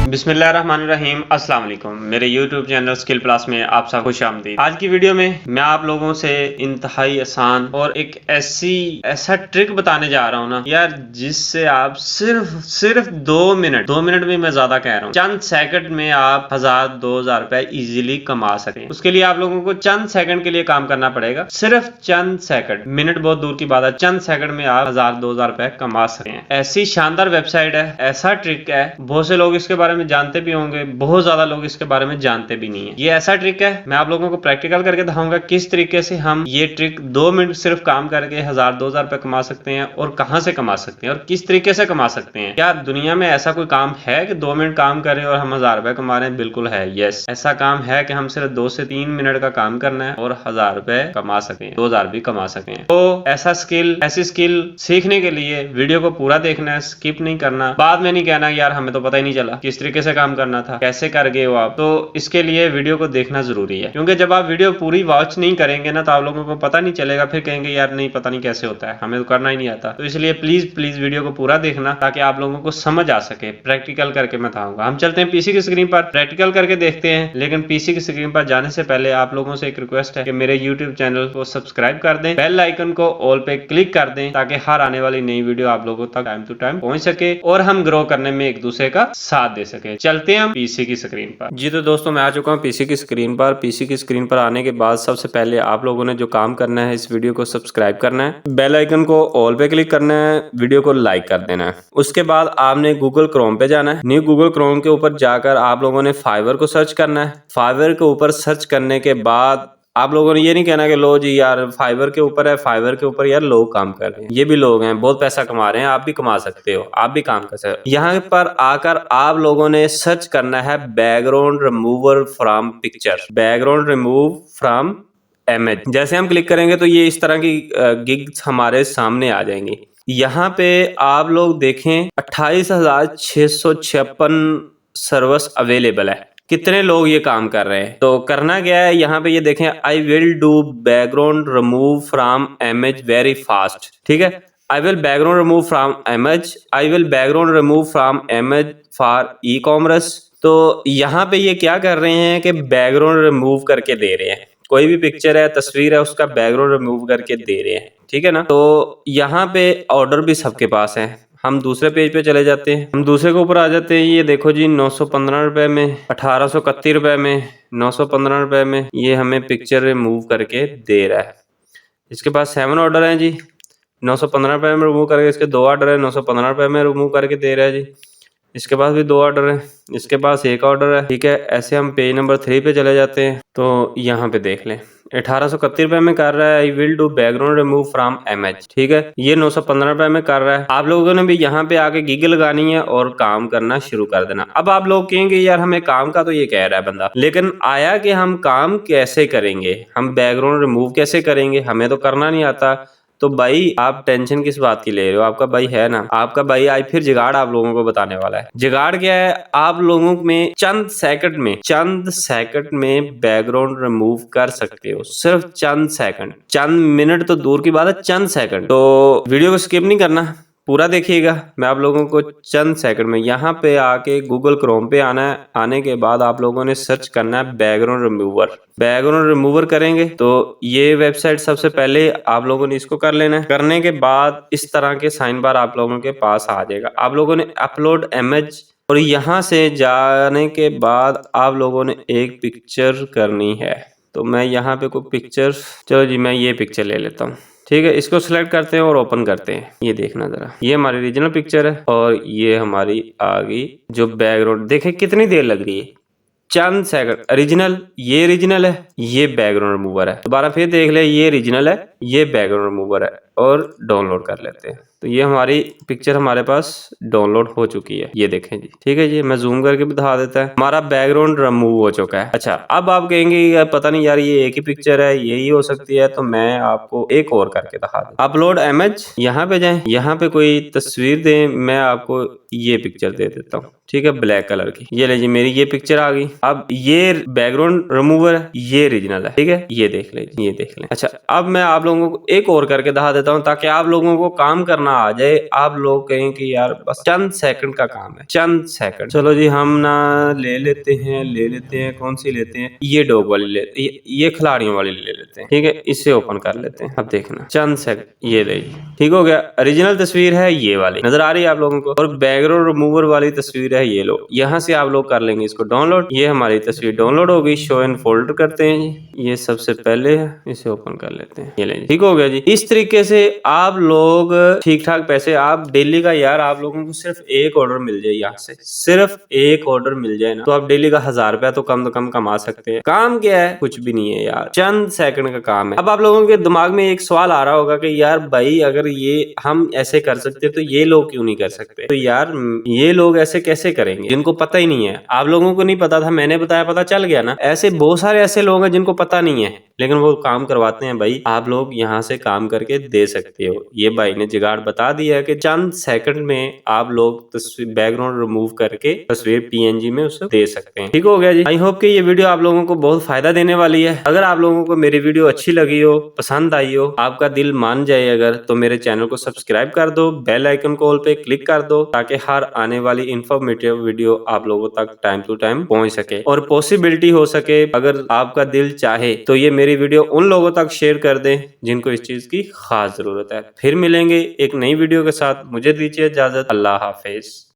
बिस्मिल्लाहिर्रहमानिर्रहीम अस्सलाम वालेकुम। मेरे YouTube चैनल स्किल प्लस में आप सब खुश आमदीद। आज की वीडियो में मैं आप लोगों से इंतहाई आसान और एक ऐसा ट्रिक बताने जा रहा हूँ ना यार, जिससे आप सिर्फ 2 मिनट भी मैं ज्यादा कह रहा हूँ, चंद सेकंड में आप 1000-2000 रुपए इजीली कमा सकें। उसके लिए आप लोगों को चंद सेकंड के लिए काम करना पड़ेगा, सिर्फ चंद सेकंड। मिनट बहुत दूर की बात है, चंद सेकंड में आप 1000-2000 रुपए कमा सकें। ऐसी शानदार वेबसाइट है, ऐसा ट्रिक है, बहुत से लोग इसके बारे में जानते भी होंगे, बहुत ज्यादा लोग इसके बारे में जानते भी नहीं है। ये ऐसा ट्रिक है, मैं आप लोगों को प्रैक्टिकल करके दिखाऊंगा किस तरीके से हम ये ट्रिक 2 मिनट सिर्फ काम करके 1000-2000 रुपए कमा सकते हैं, और कहां से कमा सकते हैं और किस तरीके से कमा सकते हैं। क्या दुनिया में ऐसा कोई काम है कि 2 मिनट काम करें और हम 1000 रुपए कमा रहे हैं? बिल्कुल है, यस। ऐसा काम है कि हम सिर्फ 2 से 3 मिनट का काम करना है और 1000 रुपए कमा सकें, 2000 भी कमा सकें। तो ऐसी स्किल सीखने के लिए वीडियो को पूरा देखना है, स्किप नहीं करना। बाद में नहीं कहना यार हमें तो पता ही नहीं चला किस तरीके से काम करना था, कैसे कर गए हो आप। तो इसके लिए वीडियो को देखना जरूरी है, क्योंकि जब आप वीडियो पूरी वॉच नहीं करेंगे ना तो आप लोगों को पता नहीं चलेगा, फिर कहेंगे यार नहीं पता नहीं कैसे होता है, हमें तो करना ही नहीं आता। तो इसलिए प्लीज वीडियो को पूरा देखना ताकि आप लोगों को समझ आ सके। प्रैक्टिकल करके मैं बताऊंगा। हम चलते हैं पीसी की स्क्रीन पर, प्रैक्टिकल करके देखते हैं। लेकिन पीसी की स्क्रीन पर जाने से पहले आप लोगों से एक रिक्वेस्ट है कि मेरे यूट्यूब चैनल को सब्सक्राइब कर दें, बेल आइकन को ऑल पे क्लिक कर दें, ताकि हर आने वाली नई वीडियो आप लोगों तक टाइम टू टाइम पहुंच सके और हम ग्रो करने में एक दूसरे का साथ दे सके। चलते हैं हम पीसी की स्क्रीन पर। जी तो दोस्तों, मैं आ चुका हूं पीसी की स्क्रीन पर। पीसी की स्क्रीन पर आने के बाद सबसे पहले आप लोगों ने जो काम करना है, इस वीडियो को सब्सक्राइब करना है, बेल आइकन को ऑल पे क्लिक करना है, वीडियो को लाइक कर देना है। उसके बाद आपने गूगल क्रोम पे जाना है। न्यू गूगल क्रोम के ऊपर जाकर आप लोगों ने फाइवर को सर्च करना है। फाइवर के ऊपर सर्च करने के बाद आप लोगों ने ये नहीं कहना कि लो जी यार फाइवर के ऊपर है, फाइवर के ऊपर यार लोग काम कर रहे हैं, ये भी लोग हैं, बहुत पैसा कमा रहे हैं, आप भी कमा सकते हो, आप भी काम कर सकते हो। यहाँ पर आकर आप लोगों ने सर्च करना है background remover from picture, background remove from image. जैसे हम क्लिक करेंगे तो ये इस तरह की गिग्स हमारे सामने आ जाएंगी। यहाँ पे आप लोग देखें 28,656 सर्विस अवेलेबल है। कितने लोग ये काम कर रहे हैं? तो करना क्या है, यहाँ पे ये देखें, I will do background remove from image very fast. ठीक है, I will background remove from image, I will background remove from image for e commerce. तो यहाँ पे ये क्या कर रहे हैं कि बैकग्राउंड रिमूव करके दे रहे हैं। कोई भी पिक्चर है, तस्वीर है, उसका बैकग्राउंड रिमूव करके दे रहे हैं। ठीक है ना। तो यहाँ पे ऑर्डर भी सबके पास है। हम दूसरे पेज पे चले जाते हैं, हम दूसरे के ऊपर आ जाते हैं। ये देखो जी, 915 रुपए में, 1831 रुपए में, 915 रुपए में ये हमें पिक्चर रिमूव करके दे रहा है। इसके पास 7 ऑर्डर हैं जी, 915 रुपए में रिमूव करके। इसके 2 ऑर्डर है, 915 रुपए में रिमूव करके दे रहा है जी। इसके पास भी 2 ऑर्डर है, इसके पास 1 ऑर्डर है। ठीक है, ऐसे हम पेज नंबर 3 पे चले जाते हैं। तो यहाँ पे देख लें, 1831 रुपए में कर रहा है I will do background remove from image. ठीक है, ये 915 रुपए में कर रहा है। आप लोगों ने भी यहाँ पे आके गिग लगानी है और काम करना शुरू कर देना। अब आप लोग कहेंगे यार हमें काम का तो ये कह रहा है बंदा, लेकिन आया कि हम काम कैसे करेंगे, हम बैकग्राउंड रिमूव कैसे करेंगे, हमें तो करना नहीं आता। तो भाई आप टेंशन किस बात की ले रहे हो? आपका भाई है ना, आपका भाई आज फिर जुगाड़ आप लोगों को बताने वाला है। जुगाड़ क्या है? आप लोगों में चंद सेकंड में बैकग्राउंड रिमूव कर सकते हो, सिर्फ चंद सेकंड। चंद मिनट तो दूर की बात है, चंद सेकंड। तो वीडियो को स्किप नहीं करना, पूरा देखिएगा। मैं आप लोगों को चंद सेकंड में, यहाँ पे आके गूगल क्रोम पे आना है। आने के बाद आप लोगों ने सर्च करना है बैकग्राउंड रिमूवर। बैकग्राउंड रिमूवर करेंगे तो ये वेबसाइट सबसे पहले आप लोगों ने इसको कर लेना है। करने के बाद इस तरह के साइन बार आप लोगों के पास आ जाएगा। आप लोगों ने अपलोड इमेज, और यहाँ से जाने के बाद आप लोगों ने एक पिक्चर करनी है। तो मैं यहाँ पे कोई पिक्चर, चलो जी मैं ये पिक्चर ले लेता हूँ। ठीक है, इसको सिलेक्ट करते हैं और ओपन करते हैं। ये देखना जरा, ये हमारी ओरिजिनल पिक्चर है और ये हमारी आ गई जो बैकग्राउंड। देखें कितनी देर लग रही है, चंद सेकंड। ओरिजिनल, ये ओरिजिनल है, ये बैकग्राउंड रिमूवर है। दोबारा फिर देख ले, ये ओरिजिनल है, ये बैकग्राउंड रिमूवर है, और डाउनलोड कर लेते हैं। तो ये हमारी पिक्चर हमारे पास डाउनलोड हो चुकी है, ये देखें जी। ठीक है जी, मैं जूम करके भी दिखा देता है, हमारा बैकग्राउंड रिमूव हो चुका है। अच्छा, अब आप कहेंगे यार पता नहीं यार ये एक ही पिक्चर है, यही हो सकती है। तो मैं आपको एक और करके दिखा दूं। अपलोड इमेज, यहाँ पे जाएं, यहाँ पे कोई तस्वीर दें। मैं आपको ये पिक्चर दे देता हूँ। ठीक है, ब्लैक कलर की। ये लीजिए मेरी ये पिक्चर आ गई। अब ये बैकग्राउंड रिमूवर है, ये ओरिजिनल है, ठीक है, ये देख लीजिए, ये देख लें। अच्छा, अब मैं आप लोगों को एक और करके दिखा देता हूँ ताकि आप लोगों को काम करना आ जाए। आप लोग कहें कि यार बस चंद सेकंड का काम है, चंद सेकंड। चलो जी, हम ना ले लेते हैं, कौन सी लेते हैं, ये डॉग वाली लेते, ये खिलाड़ियों वाली ले लेते हैं, ठीक है, इससे ओपन कर लेते हैं। अब देखना चंद सेकंड, ये देखिए, ठीक हो गया। ओरिजिनल तस्वीर है ये वाली, नजर आ रही है आप लोगों को, और बैकग्राउंड रिमूवर वाली तस्वीर है ये लो। यहाँ से आप लोग कर लेंगे इसको डाउनलोड। ये हमारी तस्वीर डाउनलोड हो गई। शो एंड फोल्डर करते हैं जी, ये सबसे पहले है, इसे ओपन कर लेते हैं, ये लेंगे, ठीक हो गया जी। इस तरीके से आप लोग ठीक ठाक पैसे, आप डेली का यार आप लोगों को सिर्फ एक ऑर्डर मिल जाए, यहाँ से सिर्फ एक ऑर्डर मिल जाए ना, तो आप डेली का 1000 रुपया तो कम कमा सकते हैं। काम क्या है, कुछ भी नहीं है यार, चंद सेकंड का काम है। अब आप लोगों के दिमाग में एक सवाल आ रहा होगा कि यार भाई, अगर ये हम ऐसे कर सकते तो ये लोग क्यों नहीं कर सकते? तो यार ये लोग ऐसे कैसे करेंगे जिनको पता ही नहीं है? आप लोगों को नहीं पता था, मैंने बताया, पता चल गया ना। ऐसे बहुत सारे ऐसे लोग हैं जिनको पता नहीं है लेकिन वो काम करवाते हैं। भाई आप लोग यहाँ से काम करके दे सकते हो। ये भाई ने जुगाड़ बता दिया है कि चंद सेकंड में आप लोग तस्वीर बैकग्राउंड रिमूव करके तस्वीर पीएनजी में उसे दे सकते हैं। ठीक हो गया जी। आई होप कि ये वीडियो आप लोगों को बहुत फायदा देने वाली है। अगर आप लोगों को मेरी वीडियो अच्छी लगी हो, पसंद आई हो, आपका दिल मान जाए अगर, तो मेरे चैनल को सब्सक्राइब कर दो, बेल आइकन को ऑल पे क्लिक कर दो ताकि हर आने वाली इंफॉर्मेटिव वीडियो आप लोगों तक टाइम टू टाइम पहुंच सके। और पॉसिबिलिटी हो सके, अगर आपका दिल चाहे तो ये मेरी वीडियो उन लोगों तक शेयर कर दें जिनको इस चीज की खास जरूरत है। फिर मिलेंगे एक नई वीडियो के साथ। मुझे दीजिए इजाजत। अल्लाह हाफिज।